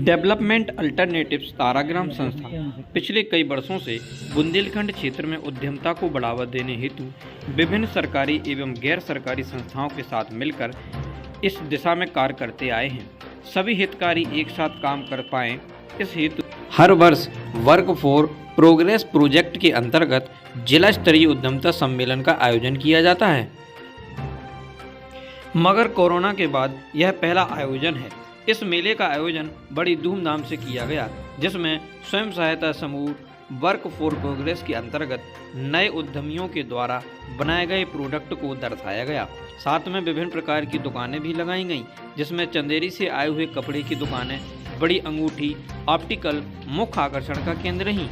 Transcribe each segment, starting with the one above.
Development alternatives ताराग्राम संस्था पिछले कई वर्षों से बुंदेलखंड क्षेत्र में उद्यमता को बढ़ावा देने हेतु विभिन्न सरकारी एवं गैर सरकारी संस्थाओं के साथ मिलकर इस दिशा में कार्य करते आए हैं। सभी हितकारी एक साथ काम कर पाएं, इस हेतु हर वर्ष वर्क फॉर प्रोग्रेस प्रोजेक्ट के अंतर्गत जिला स्तरीय उद्यमता सम्मेलन का आयोजन किया जाता है। मगर कोरोना के बाद यह पहला आयोजन है। इस मेले का आयोजन बड़ी धूमधाम से किया गया, जिसमें स्वयं सहायता समूह वर्क फॉर प्रोग्रेस के अंतर्गत नए उद्यमियों के द्वारा बनाए गए प्रोडक्ट को दर्शाया गया। साथ में विभिन्न प्रकार की दुकानें भी लगाई गईं, जिसमें चंदेरी से आए हुए कपड़े की दुकानें, बड़ी अंगूठी, ऑप्टिकल मुख्य आकर्षण का केंद्र रहीं,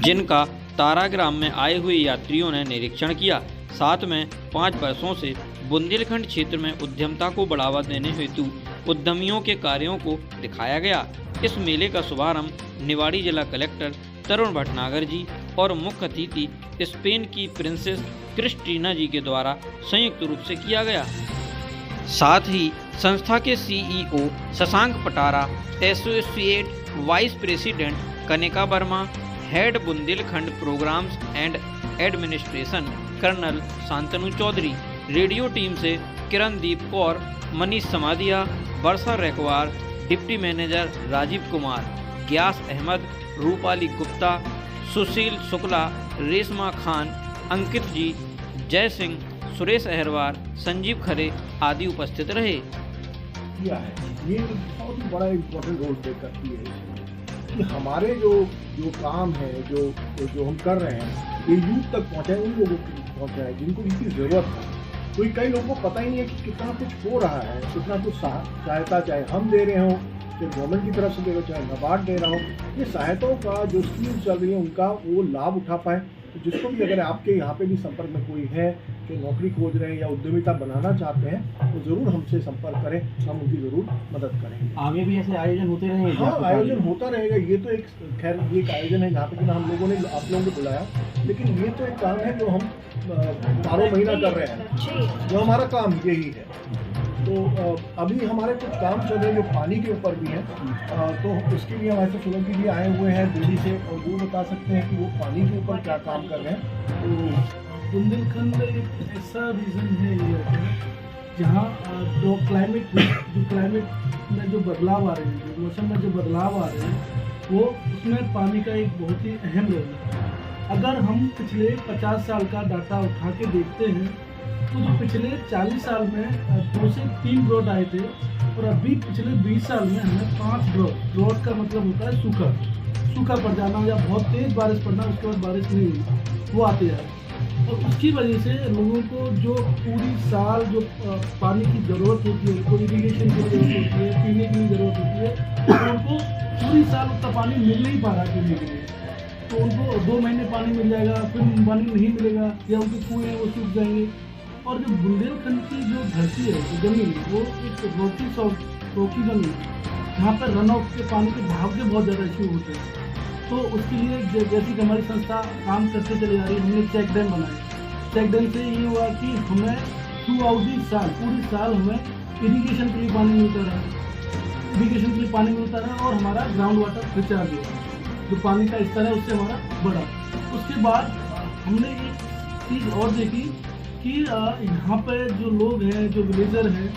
जिनका ताराग्राम में आए हुए यात्रियों ने निरीक्षण किया। साथ में 5 वर्षों से बुंदेलखंड क्षेत्र में उद्यमता को बढ़ावा देने हेतु उद्यमियों के कार्यों को दिखाया गया। इस मेले का शुभारंभ निवाड़ी जिला कलेक्टर तरुण भटनागर जी और मुख्य अतिथि स्पेन की प्रिंसेस क्रिस्टीना जी के द्वारा संयुक्त रूप से किया गया। साथ ही संस्था के CEO Shashank Patara, associate vice president Kanika Verma, head Bundelkhand programmes and administration colonel Shantanu Chaudhary, radio team से किरणदीप कौर, मनीष समादिया, वर्षा रेकवार, डिप्टी मैनेजर राजीव कुमार, ग्यास अहमद, रूपाली गुप्ता, सुशील शुक्ला, रेशमा खान, अंकित जी, जय सिंह, सुरेश अहरवार, संजीव खरे आदि उपस्थित रहे। किया है ये बहुत ही बड़ा इम्पोर्टेंट रोल प्ले करती है कि हमारे जो काम है जो हम कर रहे हैं ये यूथ तक पहुँचाए, उन लोगों तक पहुँचाए जिनको इसकी ज़रूरत है। तो कई लोगों को पता ही नहीं है कि कितना कुछ हो रहा है, कितना कुछ सहायता चाहे हम दे रहे हों, चाहे गवर्नमेंट की तरफ से दे रहे हो, चाहे नाबार्ड दे रहा हो, ये सहायताओं का जो स्कीम चल रही है उनका वो लाभ उठा पाए। तो जिसको भी अगर आपके यहाँ पे भी संपर्क में कोई है जो नौकरी खोज रहे हैं या उद्यमिता बनाना चाहते हैं तो ज़रूर हमसे संपर्क करें, हम उनकी ज़रूर मदद करेंगे। आगे भी ऐसे आयोजन होते रहेंगे? हाँ, आयोजन होता रहेगा। ये तो एक खैर ये एक आयोजन है जहाँ पे हम लोगों ने आप लोगों को बुलाया, लेकिन ये तो एक काम है जो हम 12 महीना कर रहे हैं, जो हमारा काम यही है। तो अभी हमारे कुछ काम चल रहे हैं जो पानी के ऊपर भी हैं, तो उसके लिए हमारे साथ सोलंकी जी आए हुए हैं दिल्ली से और वो बता सकते हैं कि वो पानी के ऊपर क्या काम कर रहे हैं। तो बुंदेलखंड एक ऐसा रीजन है ये जहाँ जो क्लाइमेट में जो बदलाव आ रहे हैं, जो मौसम में जो बदलाव आ रहे हैं, वो उसमें पानी का एक बहुत ही अहम रोल है। अगर हम पिछले 50 साल का डाटा उठा के देखते हैं तो जो पिछले 40 साल में 2 से 3 ड्रॉट आए थे और अभी पिछले 20 साल में हमें 5 ड्रॉट का मतलब होता है सूखा पड़ जाना या बहुत तेज़ बारिश पड़ना, उसके बाद बारिश नहीं हुई, वो आते हैं। और उसकी वजह से लोगों को जो पूरी साल जो पानी की ज़रूरत होती है, उनको इरीगेशन की ज़रूरत होती है, पीने की ज़रूरत होती है, तो उनको पूरी साल उतना पानी मिल नहीं पा रहा पीने के लिए। तो उनको 2 महीने पानी मिल जाएगा, फिर पानी नहीं मिलेगा या उनके कुएँ हैं वो सूख जाएंगे। और जो बुंदेलखंड की जो धरती है, जो जमीन, वो एक रोकी जमीन है जहाँ पर रन ऑफ के पानी के बहाव के बहुत ज़्यादा इश्यू होते हैं। तो उसके लिए जैसी कि हमारी संस्था काम करते चले जा रही है, हमने चेक डैम बनाए। चेक डैम से ये हुआ कि हमें थ्रू आउट दी साल, पूरी साल हमें इरीगेशन के लिए पानी मिलता रहा और हमारा ग्राउंड वाटर रिचार्ज हुआ, जो पानी का स्तर है उससे हमारा बढ़ा। उसके बाद हमने एक चीज़ और देखी कि यहाँ पर जो लोग हैं, जो विलेजर हैं,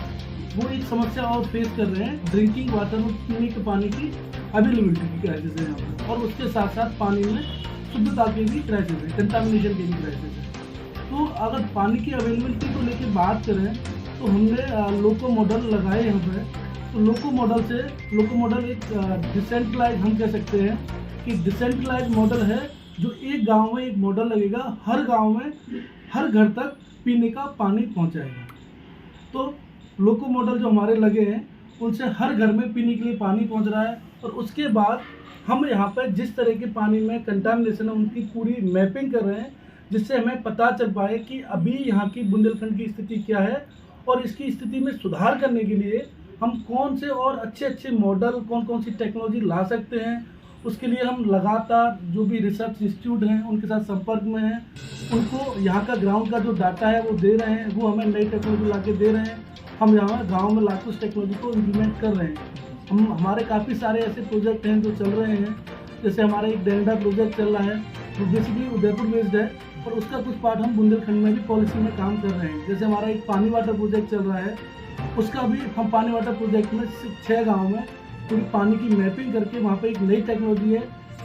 वो एक समस्या और फेस कर रहे हैं, ड्रिंकिंग वाटर और पीने के पानी की अवेलेबिलिटी की क्राइसिस है यहाँ पर, और उसके साथ साथ पानी में शुद्धता की भी क्राइसिस है, कंटामिनेशन की भी क्राइसिस है। तो अगर पानी की अवेलेबिलिटी को लेकर बात करें तो हमने लोको मॉडल लगाए यहाँ पर। तो लोको मॉडल एक डिसेंट्रलाइज हम कह सकते हैं कि डिसेंट्रलाइज मॉडल है, जो एक गाँव में एक मॉडल लगेगा, हर गाँव में हर घर तक पीने का पानी पहुंचाएगा। तो लोको मॉडल जो हमारे लगे हैं उनसे हर घर में पीने के लिए पानी पहुंच रहा है। और उसके बाद हम यहाँ पर जिस तरह के पानी में कंटामिनेशन है उनकी पूरी मैपिंग कर रहे हैं, जिससे हमें पता चल पाए कि अभी यहाँ की बुंदेलखंड की स्थिति क्या है और इसकी स्थिति में सुधार करने के लिए हम कौन से और अच्छे मॉडल, कौन सी टेक्नोलॉजी ला सकते हैं। उसके लिए हम लगातार जो भी रिसर्च इंस्टीट्यूट हैं उनके साथ संपर्क में हैं, उनको यहाँ का ग्राउंड का जो डाटा है वो दे रहे हैं, वो हमें नई टेक्नोलॉजी ला के दे रहे हैं। हम यहाँ गाँव में लाकर उस टेक्नोलॉजी को इम्प्लीमेंट कर रहे हैं। हमारे काफ़ी सारे ऐसे प्रोजेक्ट हैं जो चल रहे हैं। जैसे हमारा एक डेंडा प्रोजेक्ट चल रहा है जो बेसिकली उदयपुर बेस्ड है, और उसका कुछ पार्ट हम बुंदेलखंड में भी पॉलिसी में काम कर रहे हैं। जैसे हमारा एक पानी वाटर प्रोजेक्ट चल रहा है, उसका भी हम पानी वाटर प्रोजेक्ट में 6 गाँव में पूरी पानी की मैपिंग करके वहाँ पे एक नई टेक्नोलॉजी है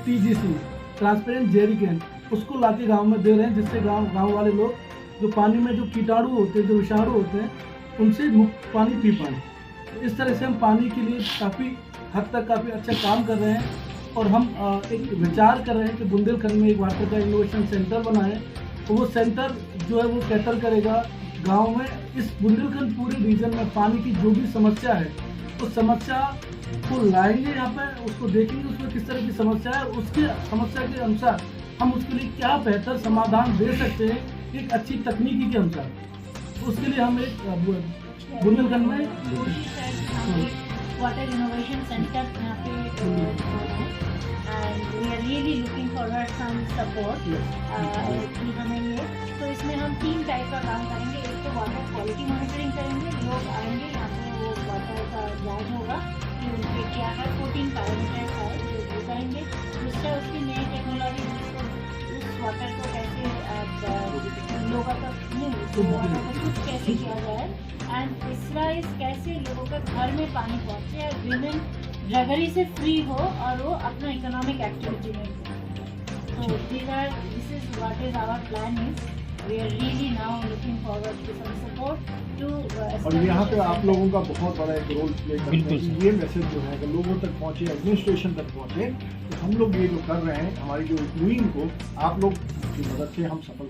TGC, ट्रांसपेरेंट जेरी कैन, उसको लाके गांव में दे रहे हैं, जिससे गांव वाले लोग जो पानी में जो कीटाणु होते हैं, जो विषाणु होते हैं, उनसे मुक्त पानी पी पाएँ। इस तरह से हम पानी के लिए काफ़ी हद तक काफ़ी अच्छा काम कर रहे हैं। और हम एक विचार कर रहे हैं कि बुंदेलखंड में एक वाटर का इनोवेशन सेंटर बनाएं, तो वो सेंटर जो है वो कैटर करेगा गांव में, इस बुंदेलखंड पूरे रीजन में पानी की जो भी समस्या है उस समस्या को लाएंगे यहाँ पे, उसको देखेंगे उसमें किस तरह की समस्या है, उसके समस्या के अनुसार हम उसके लिए क्या बेहतर समाधान दे सकते हैं एक अच्छी तकनीकी के अनुसार। तो उसके लिए हम एक बुंदेलखंड में वाटर इनोवेशन सेंटर यहाँ पे and we are really looking forward some support कि हमें ये, तो इसमें हम 3 टाइप का काम करेंगे। एक तो वाटर क्वालिटी मॉनिटरिंग करेंगे, लोग आएंगे यहाँ पे, वो वाटर का जांच होगा कि उनके क्या है 14 पैरामीटर्स है जो बताएंगे। दूसरा उसकी नई टेक्नोलॉजी, उस वाटर को कैसे लोगों तक शुद्ध कैसे किया जाए, एंड तीसरा इस कैसे लोगों के घर में पानी पहुँचे और विमेन ड्रगरी से फ्री हो और वो अपना इकोनॉमिक एक्टिविटी में हो। तो this is what is our plan is, we are really now looking forward to some support to. और यहाँ पे आप लोगों का बहुत बड़ा एक रोल प्ले करते हैं कि ये मैसेज जो है अगर लोगों तक पहुँचे, एडमिनिस्ट्रेशन तक पहुँचे, तो हम लोग ये जो कर रहे हैं हमारी जो मुहिम को आप लोग की मदद से हम सफल